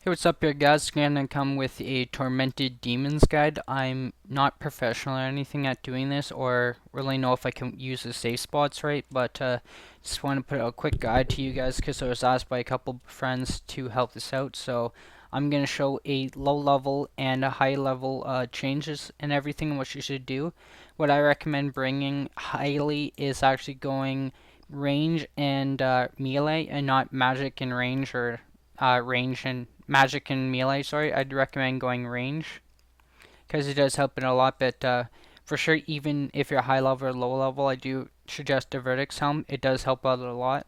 Hey, what's up here, guys? Gonna come with a Tormented Demons guide. I'm not professional or anything at doing this, or really know if I can use the safe spots right, but just want to put a quick guide to you guys because I was asked by a couple friends to help this out. So I'm gonna show a low level and a high level changes and everything what you should do. What I recommend bringing highly is actually going range and melee, and not magic and range, or range and magic and melee. Sorry, I'd recommend going range because it does help it a lot. But for sure, even if you're high level or low level, I do suggest a Vertex helm. It does help out a lot.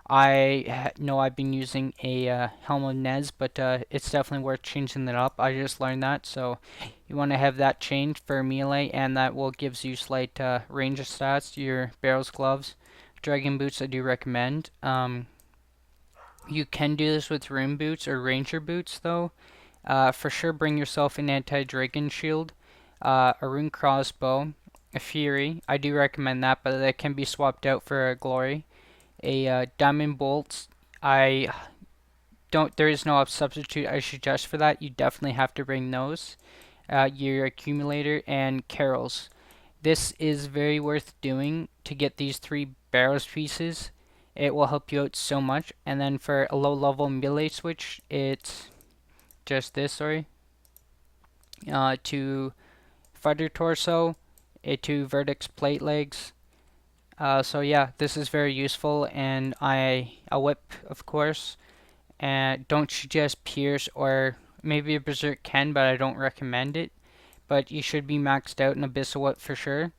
I know I've been using a helm of Nez, but it's definitely worth changing that up. I just learned that, so you want to have that changed for melee, and that will gives you slight range stats to your barrels, gloves, dragon boots. I do recommend. You can do this with rune boots or ranger boots, though. For sure, bring yourself an anti-dragon shield, a rune crossbow, a fury. I do recommend that, but that can be swapped out for a glory. A diamond bolts. I don't. There is no substitute I suggest for that. You definitely have to bring those. Your accumulator and carols. This is very worth doing to get these 3 barrels pieces. It will help you out so much. And then for a low level melee switch, it's just this, sorry. To fighter torso, to vertex plate legs. So yeah, this is very useful, and a whip, of course. And don't suggest pierce, or maybe a berserk can, but I don't recommend it. But you should be maxed out in abyssal whip for sure.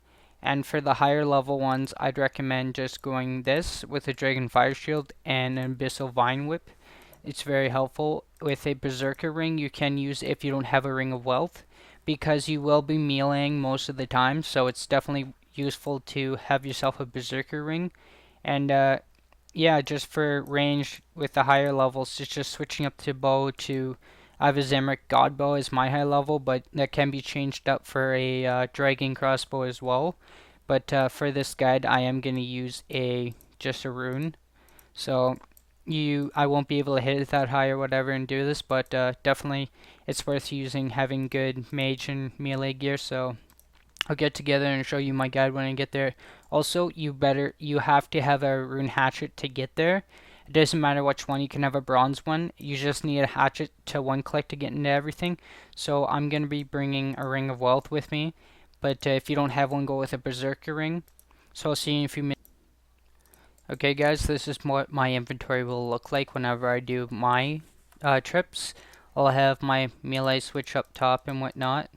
And for the higher level ones, I'd recommend just going this with a Dragon Fire Shield and an Abyssal Vine Whip. It's very helpful. With a Berserker Ring, you can use if you don't have a Ring of Wealth, because you will be meleeing most of the time, so it's definitely useful to have yourself a Berserker Ring. And yeah, just for range with the higher levels, it's just switching up to bow to I have a Zamorak Godbow as my high level, but that can be changed up for a Dragon Crossbow as well. But for this guide, I am going to use just a rune. So I won't be able to hit it that high or whatever and do this, but definitely it's worth using, having good mage and melee gear. So I'll get together and show you my guide when I get there. Also, you have to have a rune hatchet to get there. It doesn't matter which one, you can have a bronze one. You just need a hatchet to one click to get into everything. So I'm going to be bringing a ring of wealth with me. But if you don't have one, go with a berserker ring. So I'll see you in a few minutes. Okay guys, this is what my inventory will look like whenever I do my trips. I'll have my melee switch up top and whatnot.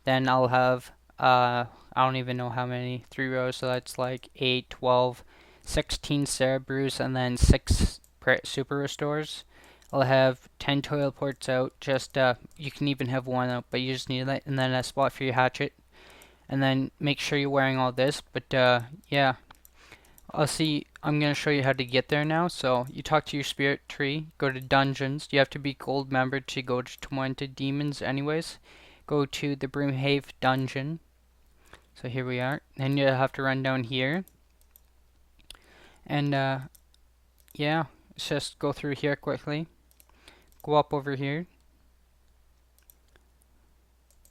Then I'll have, I don't even know how many, 3 rows, so that's like 8, 12, 16 Cerebrus, and then 6 super restores. I'll have 10 toilet ports out, just you can even have 1 out, but you just need that, and then a spot for your hatchet. And then make sure you're wearing all this, but yeah. I'm going to show you how to get there now. So you talk to your spirit tree, go to dungeons. You have to be gold member to go to Tormented Demons anyways. Go to the Brimhave dungeon. So here we are. Then you have to run down here. And yeah, let's just go through here quickly. Go up over here.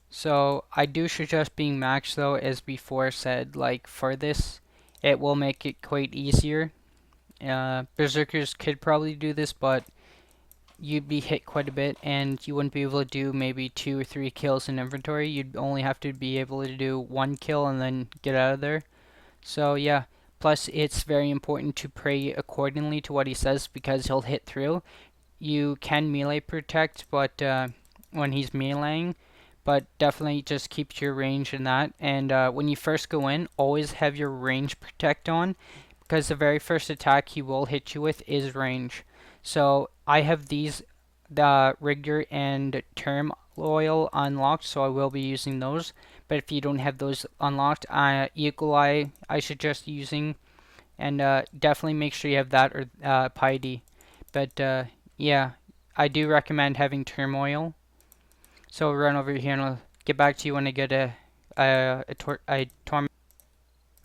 So I do suggest being maxed though, as before said, like for this. It will make it quite easier. Berserkers could probably do this, but you'd be hit quite a bit, and you wouldn't be able to do maybe 2 or 3 kills in inventory. You'd only have to be able to do 1 kill and then get out of there. So yeah, plus it's very important to pray accordingly to what he says, because he'll hit through. You can melee protect, but when he's meleeing, but definitely just keep your range in that. And when you first go in, always have your range protect on, because the very first attack he will hit you with is range. So I have these, the rigor and term oil unlocked, so I will be using those. But if you don't have those unlocked, eagle eye I suggest using, and definitely make sure you have that, or piety. But yeah, I do recommend having turmoil. So we'll run over here and I'll get back to you when I get a torment.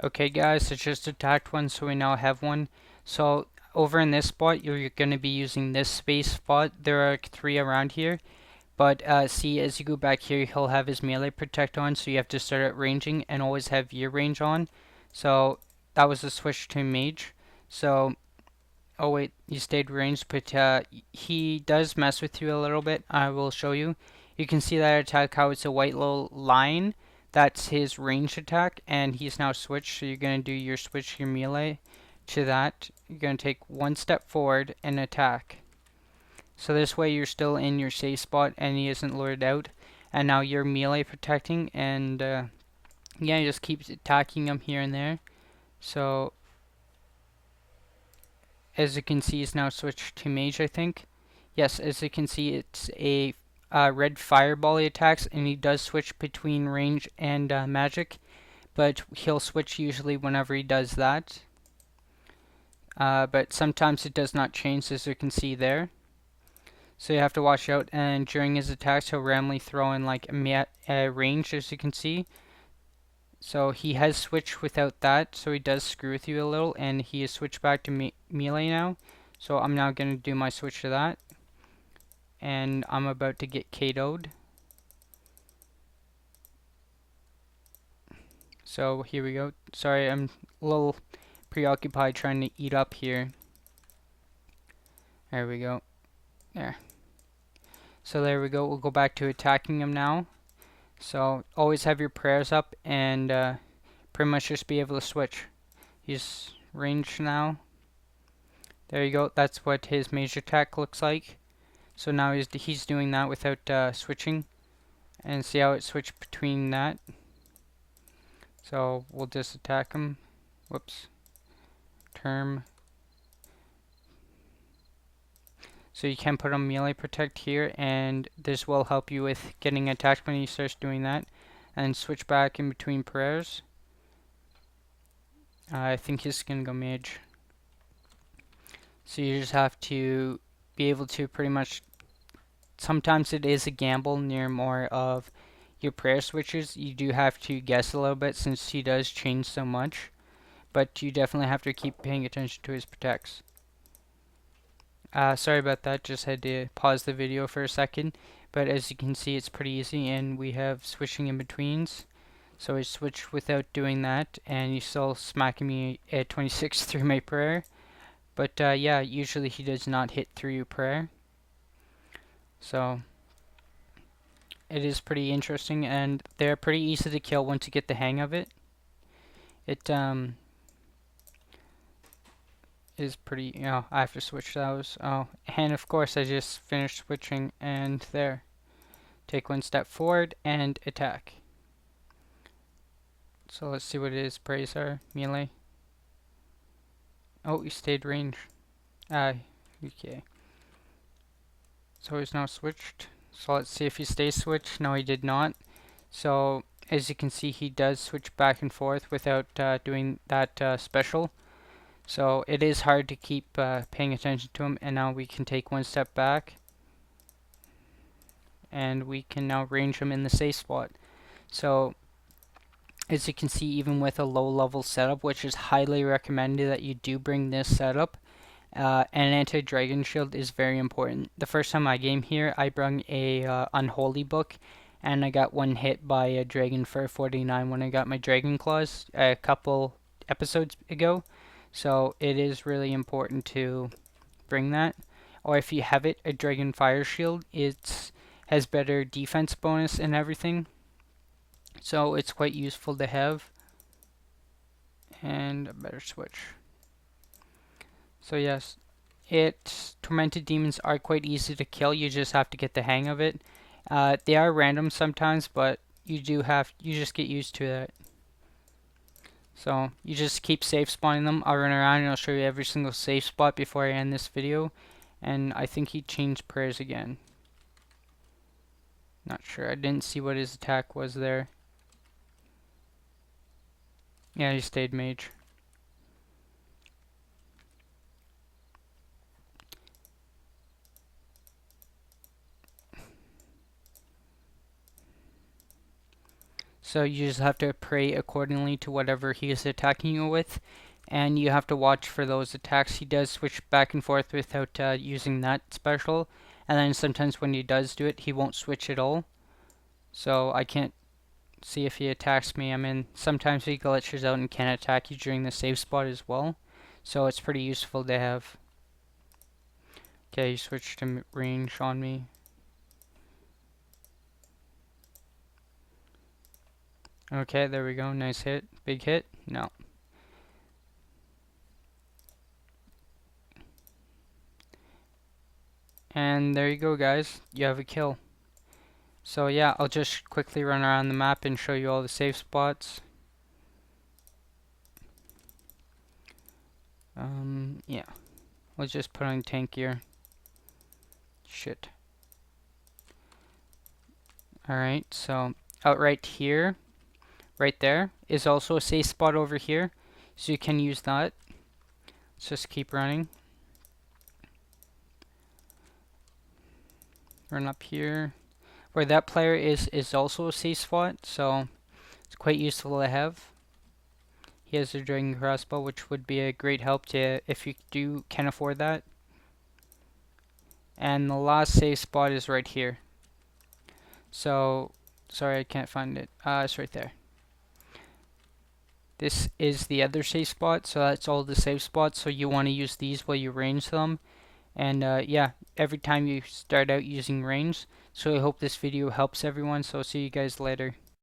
Okay guys, so just attacked one, so we now have one. So over in this spot, you're going to be using this space spot. There are 3 around here. But see, as you go back here, he'll have his melee protect on, so you have to start at ranging and always have your range on. So that was a switch to mage. So, oh wait, you stayed ranged, but he does mess with you a little bit. I will show you. You can see that attack, how it's a white little line. That's his range attack, and he's now switched. So you're going to do your switch, your melee to that. You're going to take 1 step forward and attack. So this way you're still in your safe spot and he isn't lured out. And now you're melee protecting, and yeah, you just keep attacking him here and there. So as you can see, he's now switched to mage, I think. Yes, as you can see, it's a red fireball he attacks, and he does switch between range and magic, but he'll switch usually whenever he does that. But sometimes it does not change, as you can see there. So you have to watch out, and during his attacks he'll randomly throw in like a range, as you can see. So he has switched without that, so he does screw with you a little, and he has switched back to melee now. So I'm now going to do my switch to that, and I'm about to get KO'd. So here we go. Sorry, I'm a little preoccupied trying to eat up here. There we go. There. So there we go. We'll go back to attacking him now. So always have your prayers up, and pretty much just be able to switch. He's ranged now. There you go. That's what his mage attack looks like. So now he's doing that without switching. And see how it switched between that. So we'll just attack him. Whoops. Term. So you can put on melee protect here, and this will help you with getting attacked when he starts doing that. And switch back in between prayers. I think he's gonna go mage. So you just have to be able to pretty much, sometimes it is a gamble near more of your prayer switches. You do have to guess a little bit since he does change so much. But you definitely have to keep paying attention to his protects. Sorry about that, just had to pause the video for a second. But as you can see, it's pretty easy, and we have switching in betweens. So I switched without doing that, and he's still smacking me at 26 through my prayer. But yeah, usually he does not hit through your prayer. So it is pretty interesting, and they're pretty easy to kill once you get the hang of it. It is pretty, you know, I have to switch those. Oh, and of course I just finished switching, and there. Take 1 step forward and attack. So let's see what his praise are. Melee. Oh, he stayed range. Okay. So he's now switched. So let's see if he stays switched. No, he did not. So as you can see, he does switch back and forth without doing that special. So it is hard to keep paying attention to him, and now we can take 1 step back, and we can now range him in the safe spot. So as you can see, even with a low level setup, which is highly recommended that you do bring this setup, an anti-dragon shield is very important. The first time I game here, I brung a unholy book, and I got one hit by a dragon for 49 when I got my dragon claws a couple episodes ago. So it is really important to bring that. Or if you have it, a dragon fire shield, it has better defense bonus and everything. So it's quite useful to have. And a better switch. So yes, tormented demons are quite easy to kill. You just have to get the hang of it. They are random sometimes, but you just get used to that. So you just keep safe spawning them. I'll run around and I'll show you every single safe spot before I end this video. And I think he changed prayers again. Not sure. I didn't see what his attack was there. Yeah, he stayed mage. So you just have to pray accordingly to whatever he is attacking you with. and you have to watch for those attacks. He does switch back and forth without using that special, and then sometimes when he does do it, he won't switch at all. So I can't see if he attacks me. I mean, sometimes he glitches out and can attack you during the safe spot as well. So it's pretty useful to have. Okay, he switched to range on me. Okay, there we go. Nice hit. Big hit? No. And there you go, guys. You have a kill. So yeah, I'll just quickly run around the map and show you all the safe spots. Yeah. Let's just put on tank gear. Shit. Alright, so out right here, right there, is also a safe spot over here. So you can use that. Let's just keep running. Run up here. Where that player is also a safe spot, so it's quite useful to have. He has a dragon crossbow, which would be a great help to if you can afford that. And the last safe spot is right here. So sorry, I can't find it. It's right there. This is the other safe spot, so that's all the safe spots. So you want to use these while you range them. And yeah, every time you start out using range. So I hope this video helps everyone. So see you guys later.